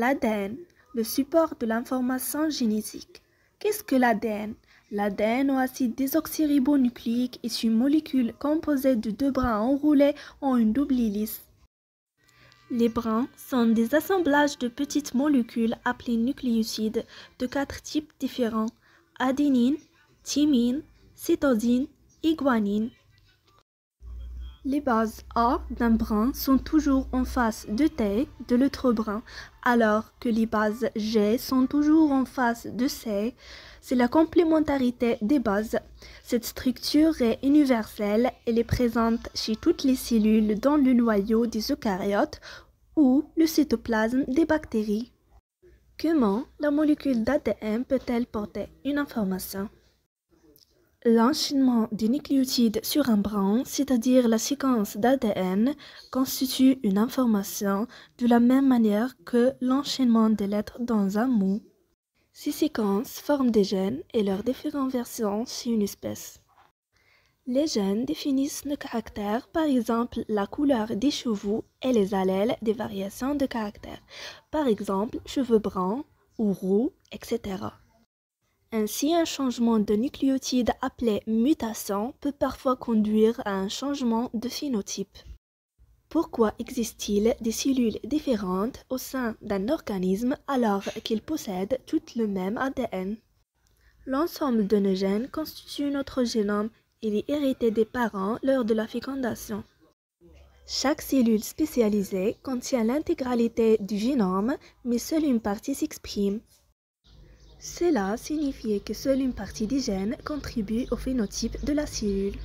L'ADN, le support de l'information génétique. Qu'est-ce que l'ADN? L'ADN ou acide désoxyribonucléique est une molécule composée de deux brins enroulés en une double hélice. Les brins sont des assemblages de petites molécules appelées nucléosides de 4 types différents: adénine, thymine, cytosine et guanine. Les bases A d'un brin sont toujours en face de T de l'autre brin, alors que les bases G sont toujours en face de C. C'est la complémentarité des bases. Cette structure est universelle, elle est présente chez toutes les cellules dans le noyau des eucaryotes ou le cytoplasme des bactéries. Comment la molécule d'ADN peut-elle porter une information? L'enchaînement des nucléotides sur un brin, c'est-à-dire la séquence d'ADN, constitue une information de la même manière que l'enchaînement des lettres dans un mot. Ces séquences forment des gènes et leurs différentes versions chez une espèce. Les gènes définissent nos caractères, par exemple la couleur des cheveux, et les allèles des variations de caractères, par exemple cheveux bruns ou roux, etc. Ainsi, un changement de nucléotide appelé mutation peut parfois conduire à un changement de phénotype. Pourquoi existe-t-il des cellules différentes au sein d'un organisme alors qu'ils possèdent toutes le même ADN? L'ensemble de nos gènes constitue notre génome. Il est hérité des parents lors de la fécondation. Chaque cellule spécialisée contient l'intégralité du génome, mais seule une partie s'exprime. Cela signifie que seule une partie des gènes contribue au phénotype de la cellule.